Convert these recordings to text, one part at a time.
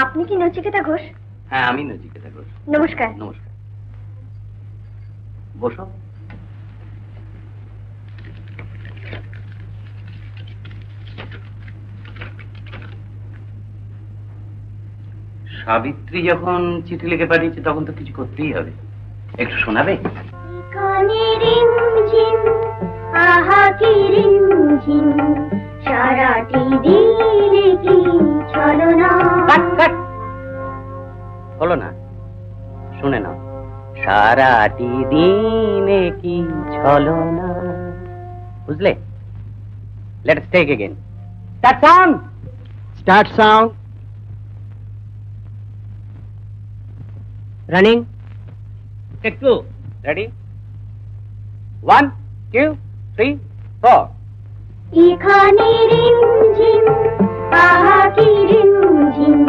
আপনি কি নচিকেতা ঘোষ? হ্যাঁ, আমি নচিকেতা ঘোষ। নমস্কার। নমস্কার, বসো। সাবিত্রী যখন চিঠি লিখে পাঠিয়েছে তখন তো কিছু করতেই হবে। একটু শোনাবে? হলো না, শুনে নাও। সারাটি দিনে কি ছলনা। বুঝলে? Let's take again. Start sound. Start sound. Running. Take 2। Ready? 1 2 3 4। এখানে রিমঝিম পাহাড়ি রিমঝিম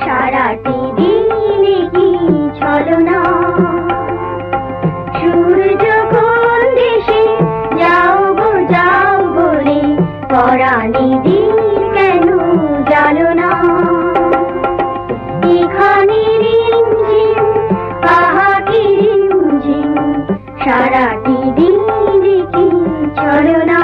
সারাটি দিনে কি ছলনা। সূর্য কোন দেশে যাও গো যাও বলে পরাণে দিন কেন জানো না। এখানে রিমঝিম পাহাড়ি রিমঝিম সারাটি দিনে কি ছলনা।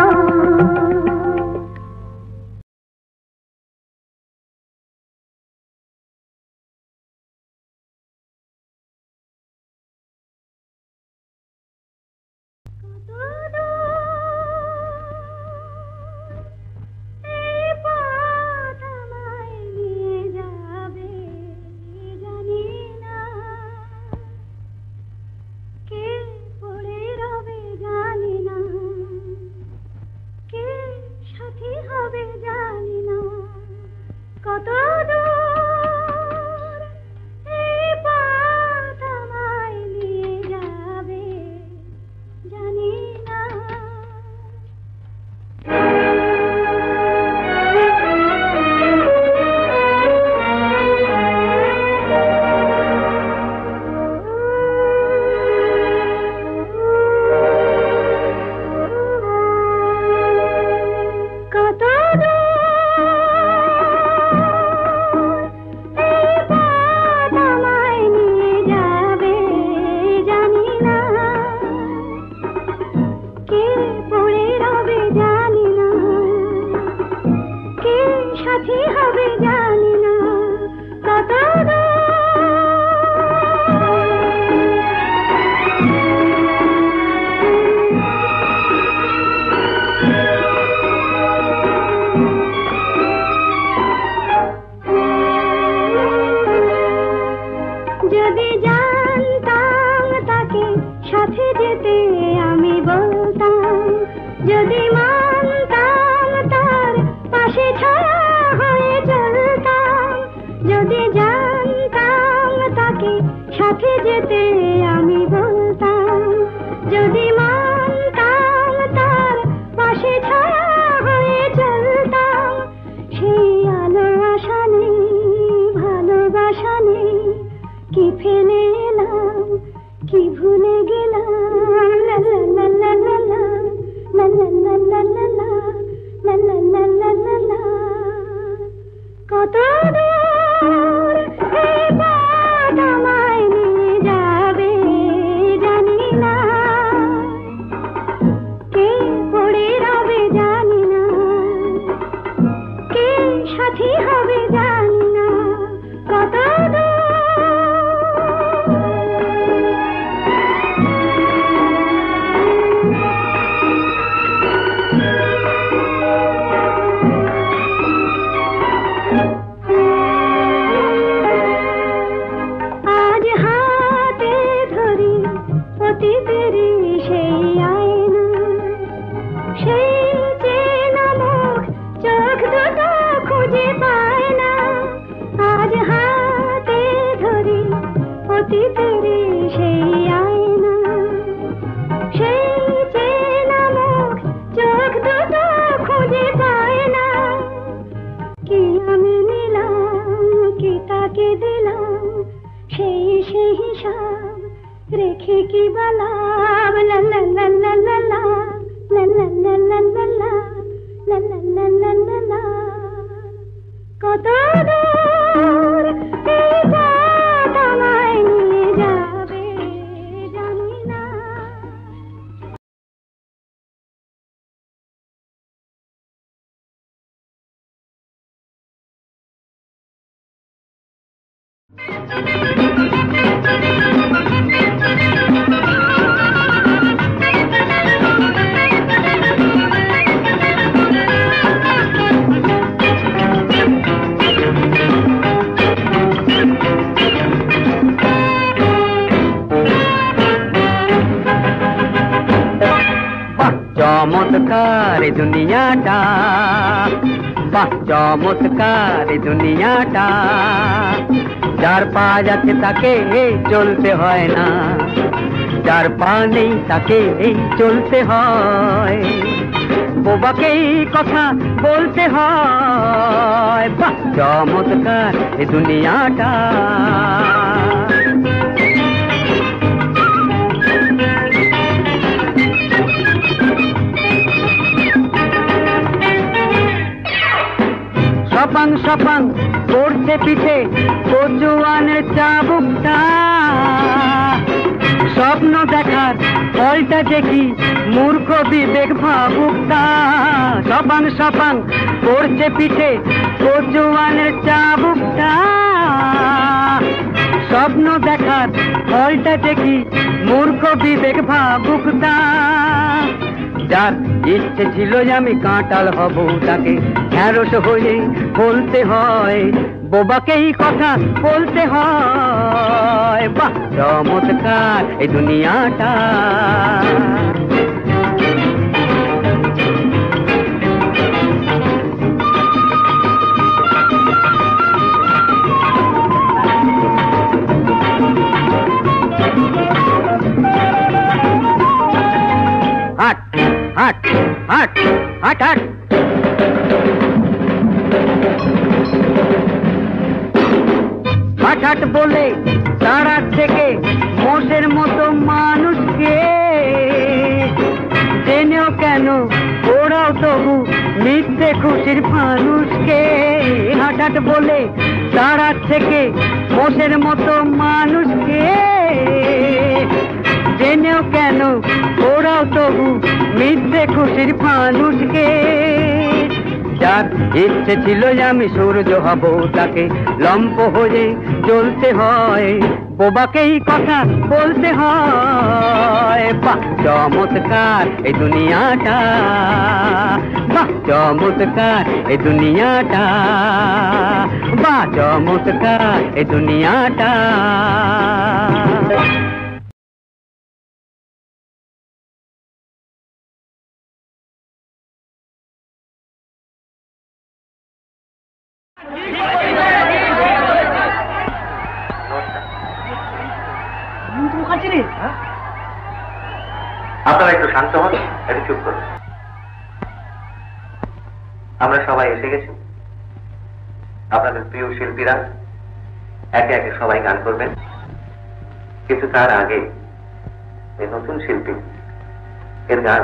কত দূর चमत्कार दुनियाटा बाह चमत्कार दुनियाटा যার পা যাচ্ছে তাকে চলতে হয় না যার পা নেই তাকে চলতে হয় বোবাকেই কথা বলতে হয় বাহ চমৎকার এই দুনিয়াটা সপাং সপাং করছে পিঠে কচুয়ানের চাবুকটা স্বপ্ন দেখার ফলটা দেখি মূর্খ বিবেক ভাবুকটা সপাং সপাং করছে পিঠে কচুয়ানের চাবুকটা স্বপ্ন দেখার ফলটা দেখি মূর্খ বিবেক ভাবুকটা যার ইচ্ছে ছিল যে আমি কাঁটাল হব তাকে ঢেঁড়স হয়ে বলতে হয় বোবাকেই কথা বলতে হয় বাহ চমৎকার এই দুনিয়াটা হাট হাট হাট হাট হাট হাট হাট বলে তারা থেকে মোষের মতো মানুষকে জেনেও কেন ওরাও তবু মিথ্যে খুশির মানুষকে হাট হাট বলে তারা থেকে মোষের মতো মানুষকে জেনেও কেন ওরাও তবু মিথ্যে খুশির মানুষকে যার ইচ্ছে ছিল যে আমি সূর্য হব তাকে লম্প হয়ে জ্বলতে হয় বোবাকেই কথা বলতে হয় বাহ চমৎকার এই দুনিয়াটা বাহ চমৎকার এই দুনিয়াটা বাহ চমৎকার এই দুনিয়াটা আপনারা একটু শান্ত হন একটু চুপ করুন আমরা সবাই এসে গেছি আপনাদের প্রিয় শিল্পীরা একে একে সবাই গান করবেন কিন্তু তার আগে এই নতুন শিল্পী এর গান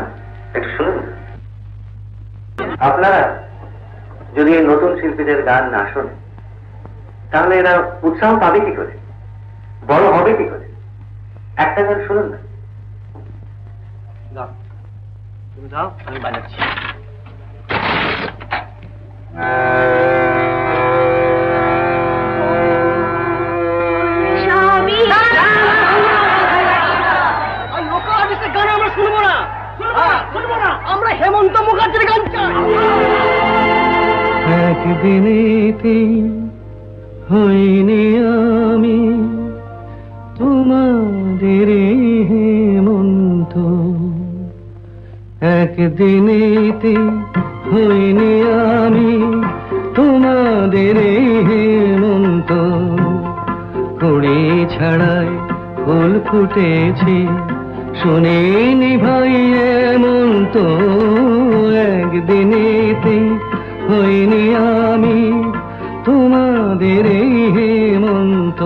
একটু শুনুন আপনারা যদি এই নতুন শিল্পীদের গান না শোনেন তাহলে এরা উৎসাহ পাবে কি করে বড় হবে কি করে একটা গান শুনুন না তুমি যাও আমি বাজাচ্ছি গান আমরা শুনবো না আমরা হেমন্ত মুখার্জির গান চাই একদিনেতে হইনি আমি তোমাদের হেমন্ত একদিনেতে হইনি আমি তোমাদের হেমন্ত কুড়ি ছাড়াই ফুল ফুটেছি শুনিনি ভাই হেমন্ত একদিনেতে হইনি আমি তোমাদের হেমন্ত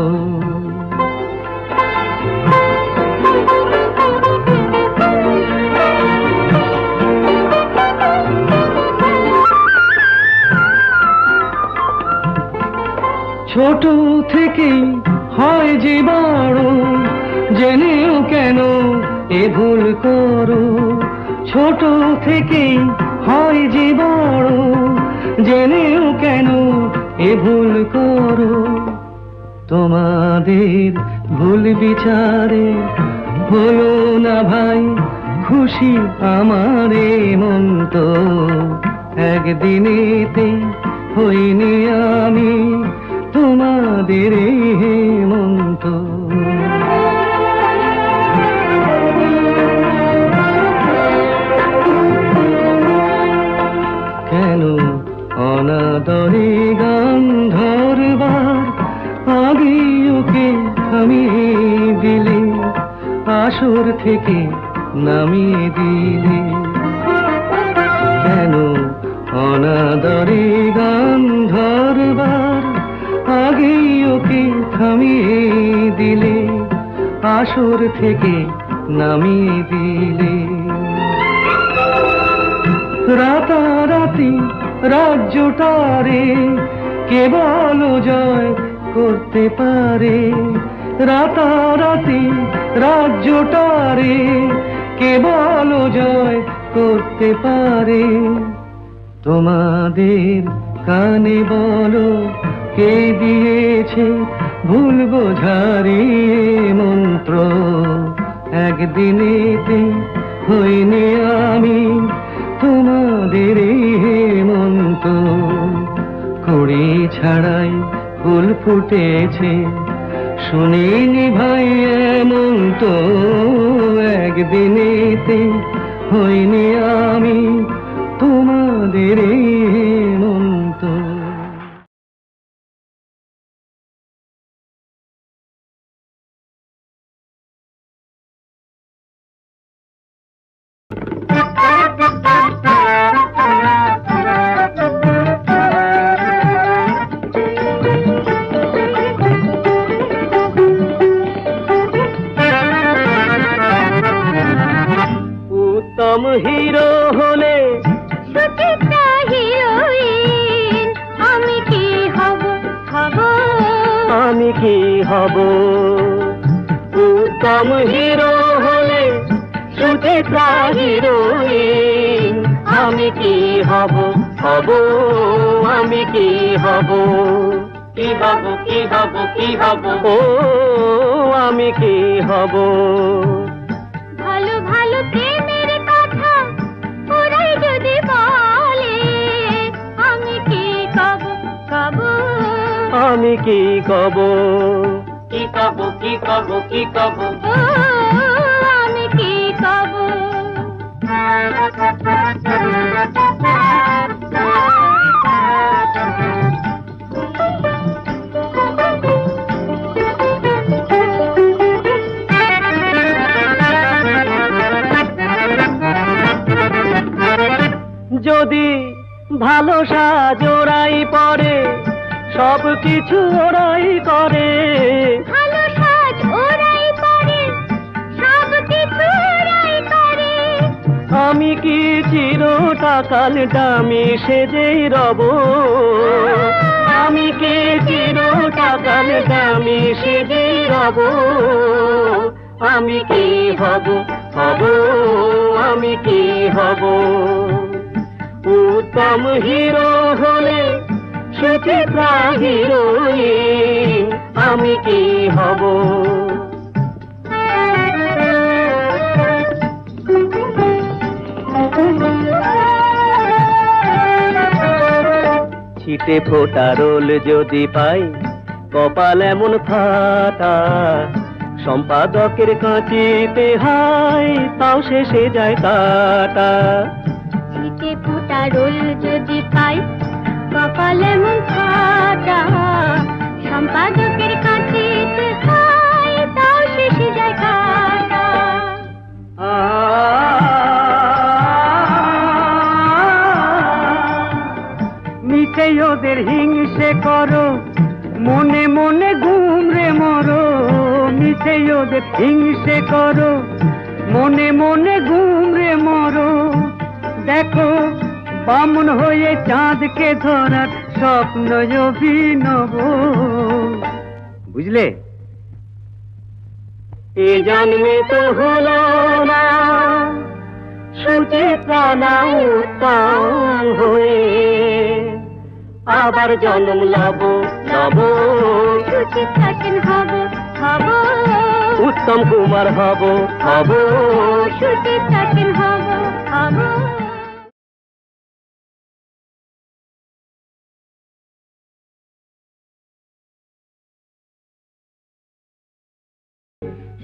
ছোট থেকে থেকেই হয় যে বড়, জেনেও কেন এ ভুল করো। ছোট থেকেই হয় যে বড়, জেনেও কেন এ ভুল করো। তোমাদের ভুল বিচারে হলো না ভাই খুশি আমার মন তো। একদিনেতে হইনি আমি তোমাদের হেমন্ত। কেন অনাদরে গান ধরবার আগে ওকে থামিয়ে দিলে, আসর থেকে নামিয়ে দিলে। কেন অনাদরে গান ধরবার আগে ওকে থামিয়ে দিলে, আসর থেকে নামিয়ে দিলে। রাতারাতি রাজ্যটারে কেবল জয় করতে পারে। রাতারাতি রাজ্যটারে কেবল জয় করতে পারে। তোমাদের কানে বলো কে দিয়েছে ভুল বোঝারে মন্ত্র। একদিনেতে হইনি আমি তোমাদের হেমন্ত। কুড়ি ছাড়াই ফুল ফুটেছে শুনিনি ভাই এমন তো। একদিনেতে হইনি আমি তোমাদের হেমন্ত। উত্তম হিরো হলে সুচিত্রা হিরোইন, আমি কি হব হব। আমি কি হব। উত্তম হিরো হলে সুচিত্রা হিরোইন, আমি কি হব হব। আমি কি হব। কি হব কি হব কি হব। ও আমি কি হব। ভালো ভালো প্রেমের কথা ওরাই যদি বলে, আমি কি কব কব। আমি কি কব। কি কব কি কব কি কব। ও আমি কি কব। যদি ভালো সাজ ওরাই পরে, সব কিছু ওরাই করে। ভালো সাজ ওরাই পরে, সব কিছু ওরাই করে। আমি কি চিরটাকাল দামি সেজেই রব। আমি কি চিরটাকাল দামি সেজেই রব। আমি কি হব হব। আমি কি হব। উত্তম হিরো হলে সুচিত্রা হিরোইন, আমি কি হব। ছিটে ফোটা রোল যদি পাই, কপাল এমন ফাটা। সম্পাদকের কাঁচিতে হাই, তাও শেষে যায় কাটা। ছিটে ফোটা রোল যদি পাই, কপাল এমন ফাটা। সম্পাদকের কাঁচিতে হাই, তাও শেষে যায় কাটা। মিটে ওদের হিংসে করো, মনে মনে ঘুমরে মরো। মিটে ওদের হিংসে করো, মনে মনে ঘুমরে মরো। দেখো বামন হয়ে চাঁদকে ধরার স্বপ্ন অভিনব। বুঝলে? এ জন্মে তো হলো না সুচিত্রা না উত্তম হয়ে, আবার জন্ম লব লব সুচিত্রা সেন হব হব, উত্তম কুমার হব হব, সুচিত্রা সেন হব হব।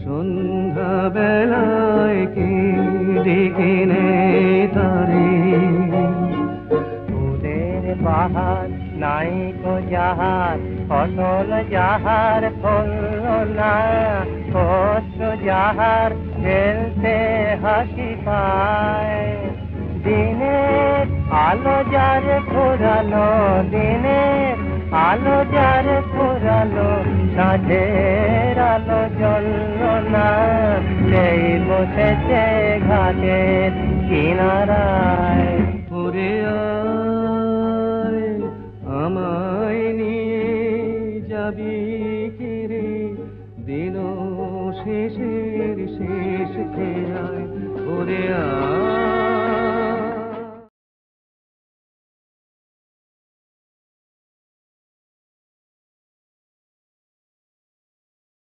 সন্ধ্যা বেলায় কে ডেকে নেয় তারে, ফুলের বাহার নাই তো যাহার, ফসল যাহার ফলল না, কষ্ট যাহার ফেলতে হাসি পায়, দিনের আলো যার ফুরালো, দিনের আলো যার ফুরালো, সাঁঝের আলো জ্বলল না, সেই বসেছে ঘাটের কিনারায়। ঘুরে আয় আমায় নিয়ে যাবি কিরে, দিন শেষের শেষ খেলায়, ঘুরে আয়।